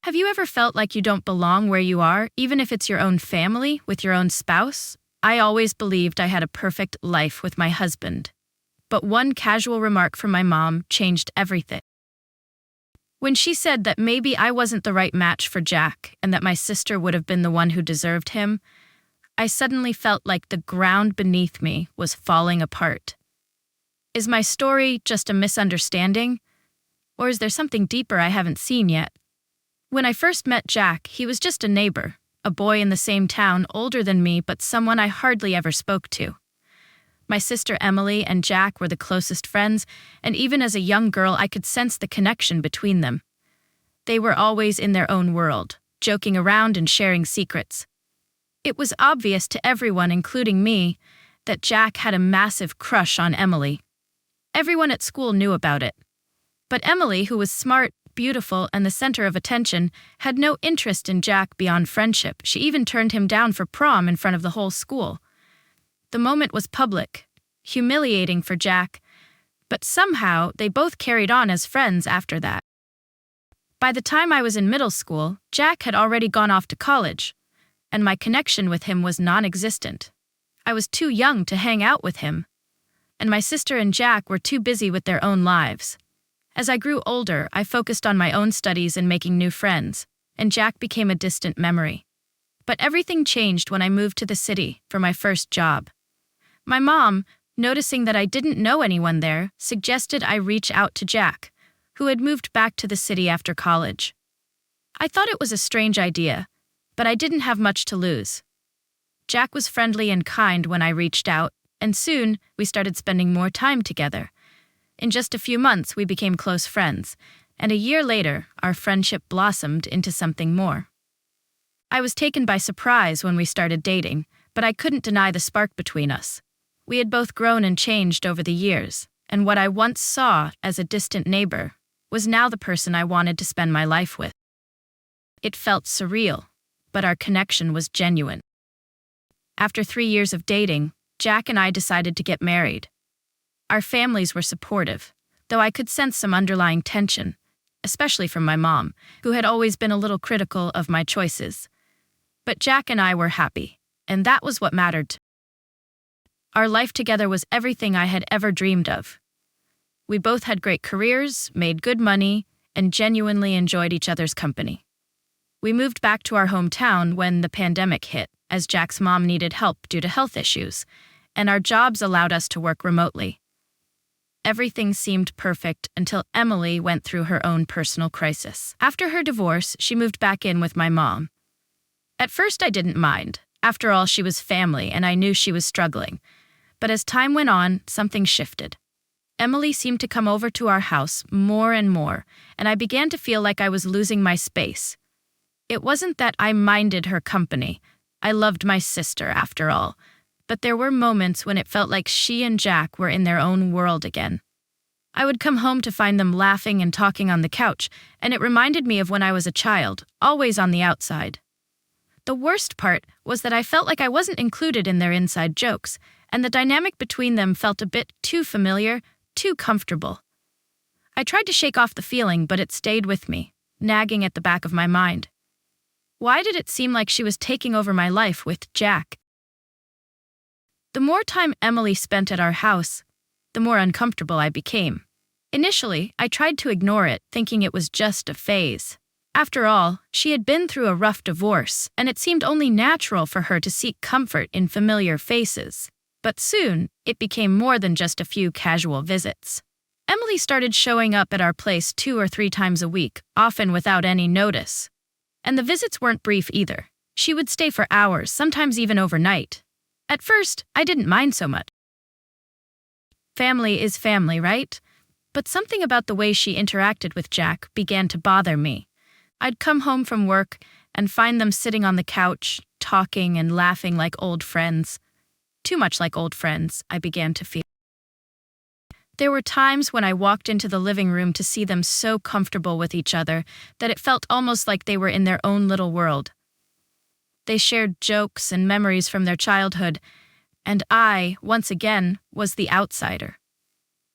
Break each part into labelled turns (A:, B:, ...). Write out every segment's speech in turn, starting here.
A: Have you ever felt like you don't belong where you are, even if it's your own family, with your own spouse? I always believed I had a perfect life with my husband. But one casual remark from my mom changed everything. When she said that maybe I wasn't the right match for Jack and that my sister would have been the one who deserved him, I suddenly felt like the ground beneath me was falling apart. Is my story just a misunderstanding? Or is there something deeper I haven't seen yet? When I first met Jack, he was just a neighbor, a boy in the same town, older than me, but someone I hardly ever spoke to. My sister Emily and Jack were the closest friends, and even as a young girl, I could sense the connection between them. They were always in their own world, joking around and sharing secrets. It was obvious to everyone, including me, that Jack had a massive crush on Emily. Everyone at school knew about it. But Emily, who was smart, beautiful, and the center of attention, had no interest in Jack beyond friendship. She even turned him down for prom in front of the whole school. The moment was public, humiliating for Jack, but somehow they both carried on as friends after that. By the time I was in middle school, Jack had already gone off to college, and my connection with him was non-existent. I was too young to hang out with him, and my sister and Jack were too busy with their own lives. As I grew older, I focused on my own studies and making new friends, and Jack became a distant memory. But everything changed when I moved to the city for my first job. My mom, noticing that I didn't know anyone there, suggested I reach out to Jack, who had moved back to the city after college. I thought it was a strange idea, but I didn't have much to lose. Jack was friendly and kind when I reached out, and soon we started spending more time together. In just a few months, we became close friends, and a year later, our friendship blossomed into something more. I was taken by surprise when we started dating, but I couldn't deny the spark between us. We had both grown and changed over the years, and what I once saw as a distant neighbor was now the person I wanted to spend my life with. It felt surreal, but our connection was genuine. After 3 years of dating, Jack and I decided to get married. Our families were supportive, though I could sense some underlying tension, especially from my mom, who had always been a little critical of my choices. But Jack and I were happy, and that was what mattered. Our life together was everything I had ever dreamed of. We both had great careers, made good money, and genuinely enjoyed each other's company. We moved back to our hometown when the pandemic hit, as Jack's mom needed help due to health issues, and our jobs allowed us to work remotely. Everything seemed perfect until Emily went through her own personal crisis. After her divorce, she moved back in with my mom. At first, I didn't mind. After all, she was family, and I knew she was struggling. But as time went on, something shifted. Emily seemed to come over to our house more and more, and I began to feel like I was losing my space. It wasn't that I minded her company. I loved my sister, after all. But there were moments when it felt like she and Jack were in their own world again. I would come home to find them laughing and talking on the couch, and it reminded me of when I was a child, always on the outside. The worst part was that I felt like I wasn't included in their inside jokes, and the dynamic between them felt a bit too familiar, too comfortable. I tried to shake off the feeling, but it stayed with me, nagging at the back of my mind. Why did it seem like she was taking over my life with Jack? The more time Emily spent at our house, the more uncomfortable I became. Initially, I tried to ignore it, thinking it was just a phase. After all, she had been through a rough divorce, and it seemed only natural for her to seek comfort in familiar faces. But soon, it became more than just a few casual visits. Emily started showing up at our place 2 or 3 times a week, often without any notice. And the visits weren't brief either. She would stay for hours, sometimes even overnight. At first, I didn't mind so much. Family is family, right? But something about the way she interacted with Jack began to bother me. I'd come home from work and find them sitting on the couch, talking and laughing like old friends. Too much like old friends, I began to feel. There were times when I walked into the living room to see them so comfortable with each other that it felt almost like they were in their own little world. They shared jokes and memories from their childhood, and I, once again, was the outsider.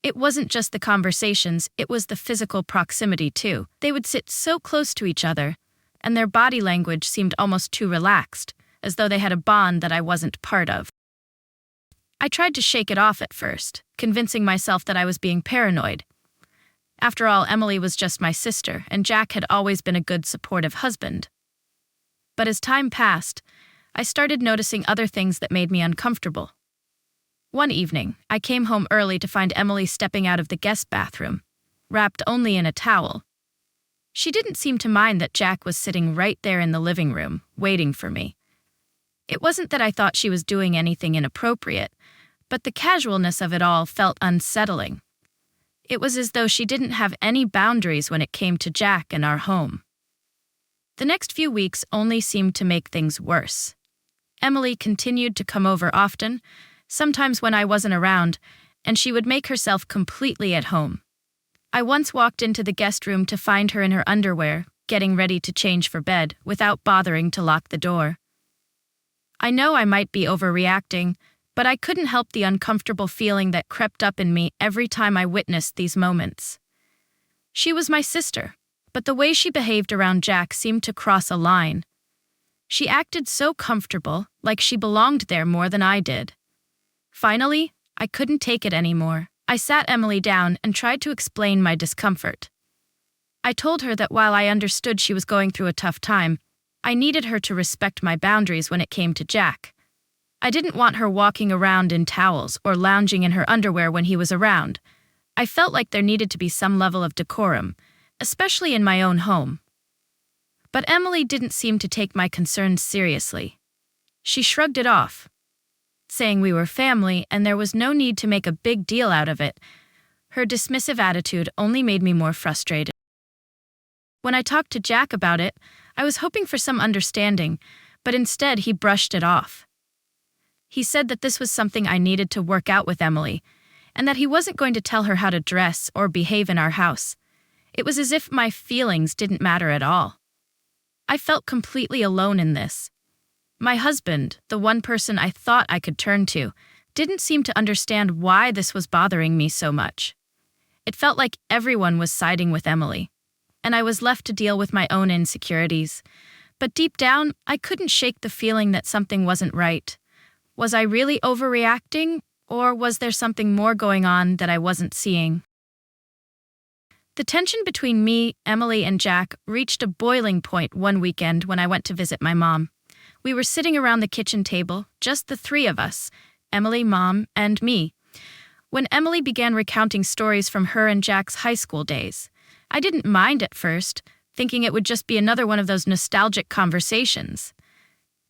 A: It wasn't just the conversations, it was the physical proximity too. They would sit so close to each other, and their body language seemed almost too relaxed, as though they had a bond that I wasn't part of. I tried to shake it off at first, convincing myself that I was being paranoid. After all, Emily was just my sister, and Jack had always been a good, supportive husband. But as time passed, I started noticing other things that made me uncomfortable. One evening, I came home early to find Emily stepping out of the guest bathroom, wrapped only in a towel. She didn't seem to mind that Jack was sitting right there in the living room, waiting for me. It wasn't that I thought she was doing anything inappropriate, but the casualness of it all felt unsettling. It was as though she didn't have any boundaries when it came to Jack and our home. The next few weeks only seemed to make things worse. Emily continued to come over often, sometimes when I wasn't around, and she would make herself completely at home. I once walked into the guest room to find her in her underwear, getting ready to change for bed, without bothering to lock the door. I know I might be overreacting, but I couldn't help the uncomfortable feeling that crept up in me every time I witnessed these moments. She was my sister, but the way she behaved around Jack seemed to cross a line. She acted so comfortable, like she belonged there more than I did. Finally, I couldn't take it anymore. I sat Emily down and tried to explain my discomfort. I told her that while I understood she was going through a tough time, I needed her to respect my boundaries when it came to Jack. I didn't want her walking around in towels or lounging in her underwear when he was around. I felt like there needed to be some level of decorum, especially in my own home. But Emily didn't seem to take my concerns seriously. She shrugged it off, saying we were family and there was no need to make a big deal out of it. Her dismissive attitude only made me more frustrated. When I talked to Jack about it, I was hoping for some understanding, but instead he brushed it off. He said that this was something I needed to work out with Emily, and that he wasn't going to tell her how to dress or behave in our house. It was as if my feelings didn't matter at all. I felt completely alone in this. My husband, the one person I thought I could turn to, didn't seem to understand why this was bothering me so much. It felt like everyone was siding with Emily, and I was left to deal with my own insecurities. But deep down, I couldn't shake the feeling that something wasn't right. Was I really overreacting, or was there something more going on that I wasn't seeing? The tension between me, Emily, and Jack reached a boiling point one weekend when I went to visit my mom. We were sitting around the kitchen table, just the three of us, Emily, Mom, and me, when Emily began recounting stories from her and Jack's high school days. I didn't mind at first, thinking it would just be another one of those nostalgic conversations.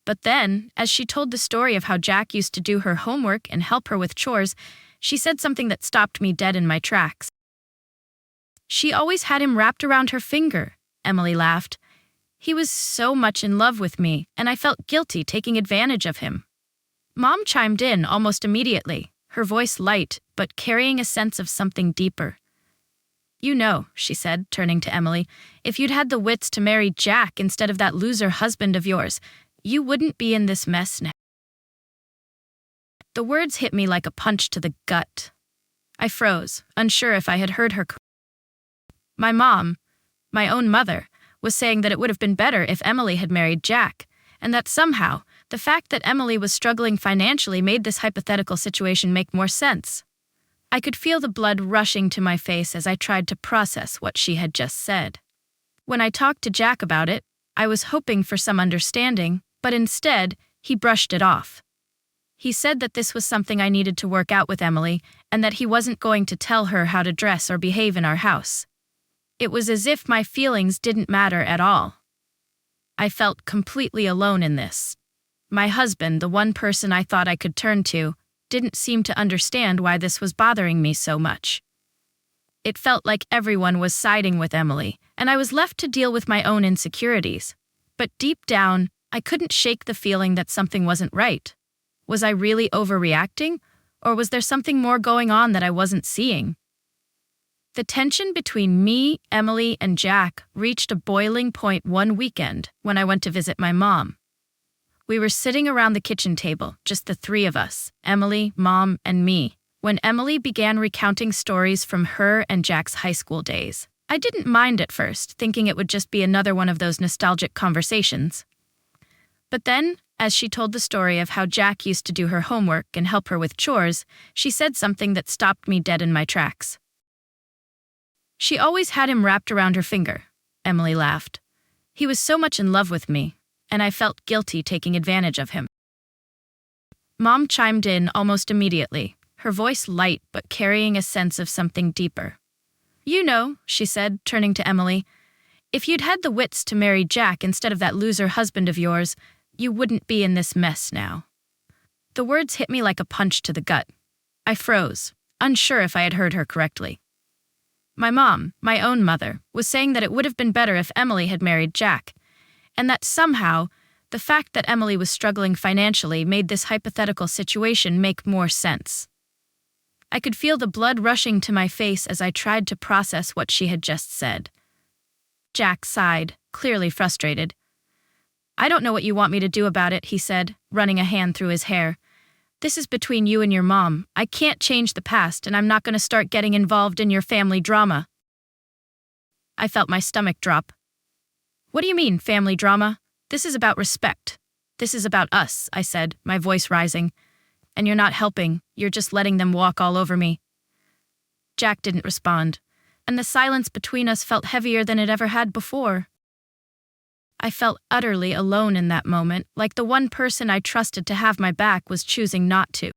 A: But then, as she told the story of how Jack used to do her homework and help her with chores, she said something that stopped me dead in my tracks. "She always had him wrapped around her finger," Emily laughed. "He was so much in love with me, and I felt guilty taking advantage of him." Mom chimed in almost immediately, her voice light, but carrying a sense of something deeper. "You know," she said, turning to Emily, "if you'd had the wits to marry Jack instead of that loser husband of yours, you wouldn't be in this mess now." The words hit me like a punch to the gut. I froze, unsure if I had heard her. My mom, my own mother, was saying that it would have been better if Emily had married Jack, and that somehow, the fact that Emily was struggling financially made this hypothetical situation make more sense. I could feel the blood rushing to my face as I tried to process what she had just said. When I talked to Jack about it, I was hoping for some understanding, but instead, he brushed it off. He said that this was something I needed to work out with Emily, and that he wasn't going to tell her how to dress or behave in our house. It was as if my feelings didn't matter at all. I felt completely alone in this. My husband, the one person I thought I could turn to, didn't seem to understand why this was bothering me so much. It felt like everyone was siding with Emily, and I was left to deal with my own insecurities. But deep down, I couldn't shake the feeling that something wasn't right. Was I really overreacting, or was there something more going on that I wasn't seeing? The tension between me, Emily, and Jack reached a boiling point one weekend when I went to visit my mom. We were sitting around the kitchen table, just the three of us, Emily, Mom, and me, when Emily began recounting stories from her and Jack's high school days. I didn't mind at first, thinking it would just be another one of those nostalgic conversations. But then, as she told the story of how Jack used to do her homework and help her with chores, she said something that stopped me dead in my tracks. She always had him wrapped around her finger, Emily laughed. He was so much in love with me, and I felt guilty taking advantage of him. Mom chimed in almost immediately, her voice light but carrying a sense of something deeper. You know, she said, turning to Emily, if you'd had the wits to marry Jack instead of that loser husband of yours, you wouldn't be in this mess now. The words hit me like a punch to the gut. I froze, unsure if I had heard her correctly. My mom, my own mother, was saying that it would have been better if Emily had married Jack, and that somehow, the fact that Emily was struggling financially made this hypothetical situation make more sense. I could feel the blood rushing to my face as I tried to process what she had just said. Jack sighed, clearly frustrated. I don't know what you want me to do about it, he said, running a hand through his hair. This is between you and your mom. I can't change the past, and I'm not going to start getting involved in your family drama. I felt my stomach drop. What do you mean, family drama? This is about respect. This is about us, I said, my voice rising. And you're not helping, you're just letting them walk all over me. Jack didn't respond, and the silence between us felt heavier than it ever had before. I felt utterly alone in that moment, like the one person I trusted to have my back was choosing not to.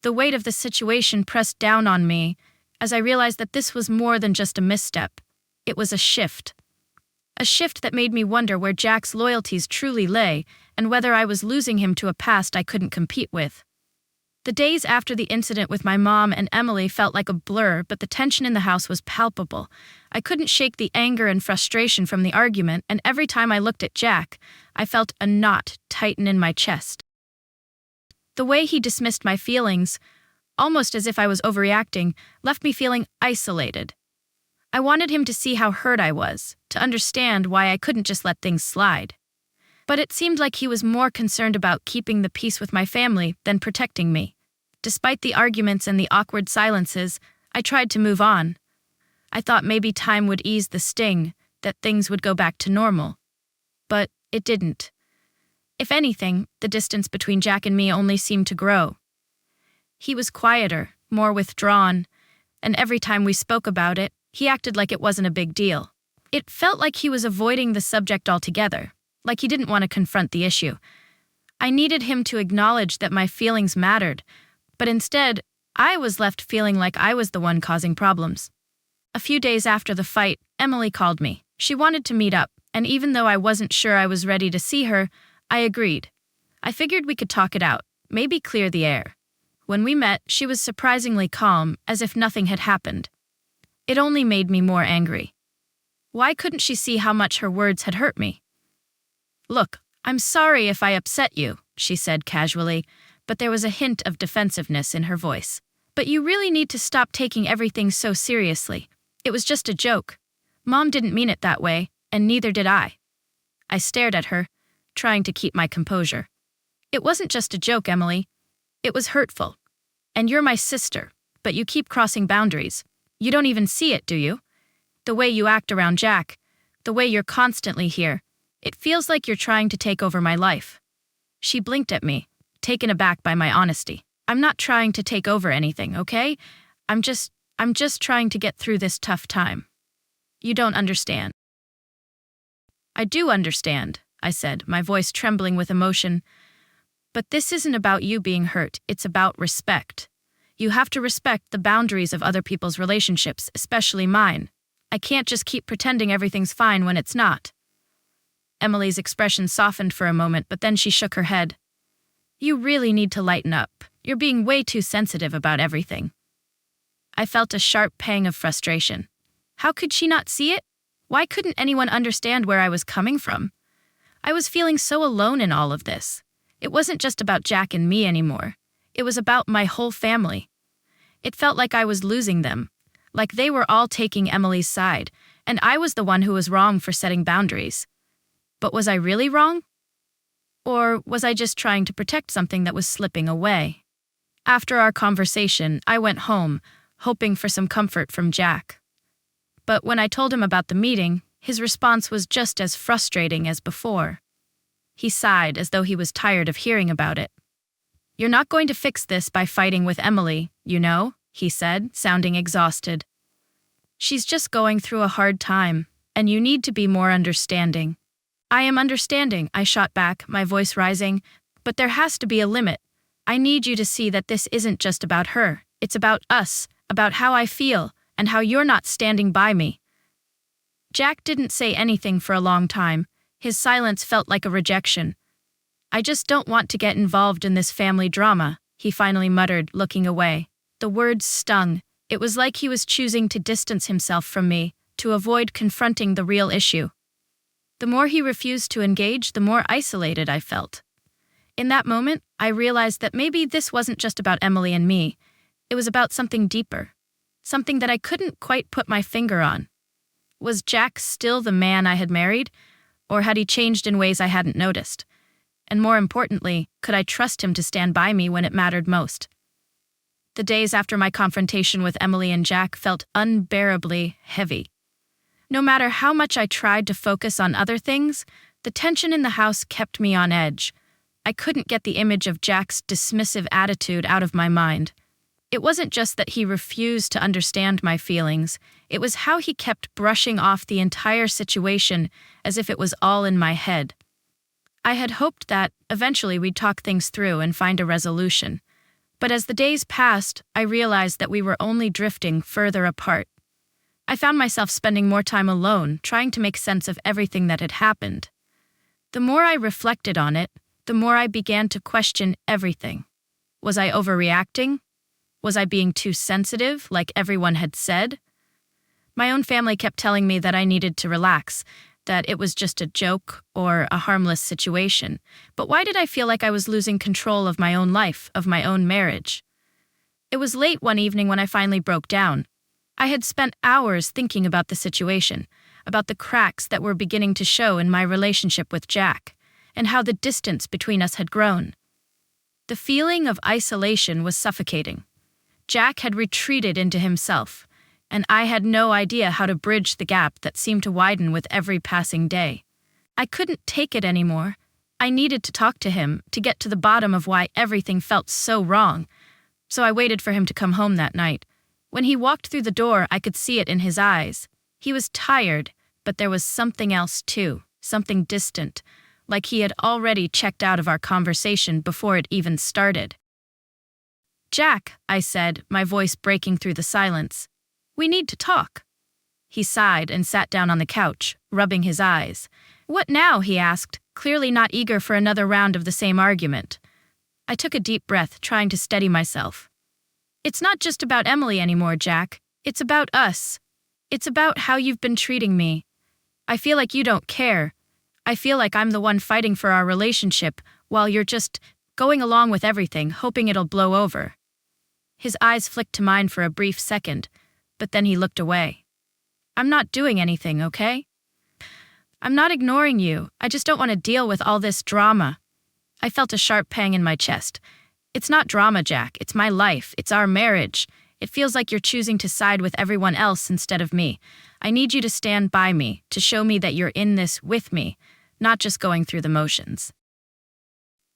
A: The weight of the situation pressed down on me as I realized that this was more than just a misstep. It was a shift. A shift that made me wonder where Jack's loyalties truly lay and whether I was losing him to a past I couldn't compete with. The days after the incident with my mom and Emily felt like a blur, but the tension in the house was palpable. I couldn't shake the anger and frustration from the argument, and every time I looked at Jack, I felt a knot tighten in my chest. The way he dismissed my feelings, almost as if I was overreacting, left me feeling isolated. I wanted him to see how hurt I was, to understand why I couldn't just let things slide. But it seemed like he was more concerned about keeping the peace with my family than protecting me. Despite the arguments and the awkward silences, I tried to move on. I thought maybe time would ease the sting, that things would go back to normal. But it didn't. If anything, the distance between Jack and me only seemed to grow. He was quieter, more withdrawn, and every time we spoke about it, he acted like it wasn't a big deal. It felt like he was avoiding the subject altogether, like he didn't want to confront the issue. I needed him to acknowledge that my feelings mattered, but instead, I was left feeling like I was the one causing problems. A few days after the fight, Emily called me. She wanted to meet up, and even though I wasn't sure I was ready to see her, I agreed. I figured we could talk it out, maybe clear the air. When we met, she was surprisingly calm, as if nothing had happened. It only made me more angry. Why couldn't she see how much her words had hurt me? Look, I'm sorry if I upset you, she said casually, but there was a hint of defensiveness in her voice. But you really need to stop taking everything so seriously. It was just a joke. Mom didn't mean it that way, and neither did I. I stared at her, trying to keep my composure. It wasn't just a joke, Emily. It was hurtful. And you're my sister, but you keep crossing boundaries. You don't even see it, do you? The way you act around Jack, the way you're constantly here, it feels like you're trying to take over my life. She blinked at me, taken aback by my honesty. I'm not trying to take over anything, okay? I'm just trying to get through this tough time. You don't understand. I do understand, I said, my voice trembling with emotion. But this isn't about you being hurt, it's about respect. You have to respect the boundaries of other people's relationships, especially mine. I can't just keep pretending everything's fine when it's not. Emily's expression softened for a moment, but then she shook her head. You really need to lighten up. You're being way too sensitive about everything. I felt a sharp pang of frustration. How could she not see it? Why couldn't anyone understand where I was coming from? I was feeling so alone in all of this. It wasn't just about Jack and me anymore. It was about my whole family. It felt like I was losing them, like they were all taking Emily's side, and I was the one who was wrong for setting boundaries. But was I really wrong? Or was I just trying to protect something that was slipping away? After our conversation, I went home, hoping for some comfort from Jack. But when I told him about the meeting, his response was just as frustrating as before. He sighed as though he was tired of hearing about it. "You're not going to fix this by fighting with Emily, you know," he said, sounding exhausted. "She's just going through a hard time, and you need to be more understanding." "I am understanding," I shot back, my voice rising, "but there has to be a limit. I need you to see that this isn't just about her. It's about us, about how I feel, and how you're not standing by me." Jack didn't say anything for a long time. His silence felt like a rejection. "I just don't want to get involved in this family drama," he finally muttered, looking away. The words stung. It was like he was choosing to distance himself from me, to avoid confronting the real issue. The more he refused to engage, the more isolated I felt. In that moment, I realized that maybe this wasn't just about Emily and me. It was about something deeper, something that I couldn't quite put my finger on. Was Jack still the man I had married, or had he changed in ways I hadn't noticed? And more importantly, could I trust him to stand by me when it mattered most? The days after my confrontation with Emily and Jack felt unbearably heavy. No matter how much I tried to focus on other things, the tension in the house kept me on edge. I couldn't get the image of Jack's dismissive attitude out of my mind. It wasn't just that he refused to understand my feelings, it was how he kept brushing off the entire situation as if it was all in my head. I had hoped that, eventually, we'd talk things through and find a resolution. But as the days passed, I realized that we were only drifting further apart. I found myself spending more time alone, trying to make sense of everything that had happened. The more I reflected on it, the more I began to question everything. Was I overreacting? Was I being too sensitive, like everyone had said? My own family kept telling me that I needed to relax, that it was just a joke or a harmless situation. But why did I feel like I was losing control of my own life, of my own marriage? It was late one evening when I finally broke down. I had spent hours thinking about the situation, about the cracks that were beginning to show in my relationship with Jack, and how the distance between us had grown. The feeling of isolation was suffocating. Jack had retreated into himself, and I had no idea how to bridge the gap that seemed to widen with every passing day. I couldn't take it anymore. I needed to talk to him, to get to the bottom of why everything felt so wrong. So I waited for him to come home that night. When he walked through the door, I could see it in his eyes. He was tired, but there was something else too, something distant, like he had already checked out of our conversation before it even started. "Jack," I said, my voice breaking through the silence, "we need to talk." He sighed and sat down on the couch, rubbing his eyes. "What now?" he asked, clearly not eager for another round of the same argument. I took a deep breath, trying to steady myself. "It's not just about Emily anymore, Jack. It's about us. It's about how you've been treating me. I feel like you don't care. I feel like I'm the one fighting for our relationship, while you're just going along with everything, hoping it'll blow over." His eyes flicked to mine for a brief second, but then he looked away. "I'm not doing anything, okay? I'm not ignoring you. I just don't want to deal with all this drama." I felt a sharp pang in my chest. "It's not drama, Jack. It's my life. It's our marriage. It feels like you're choosing to side with everyone else instead of me. I need you to stand by me, to show me that you're in this with me, not just going through the motions."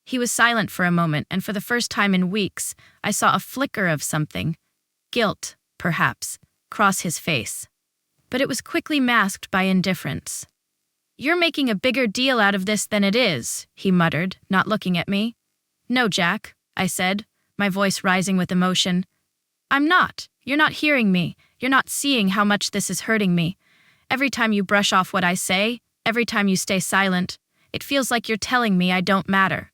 A: He was silent for a moment, and for the first time in weeks, I saw a flicker of something, guilt, perhaps, cross his face. But it was quickly masked by indifference. "You're making a bigger deal out of this than it is," he muttered, not looking at me. "No, Jack," I said, my voice rising with emotion. "I'm not. You're not hearing me. You're not seeing how much this is hurting me. Every time you brush off what I say, every time you stay silent, it feels like you're telling me I don't matter.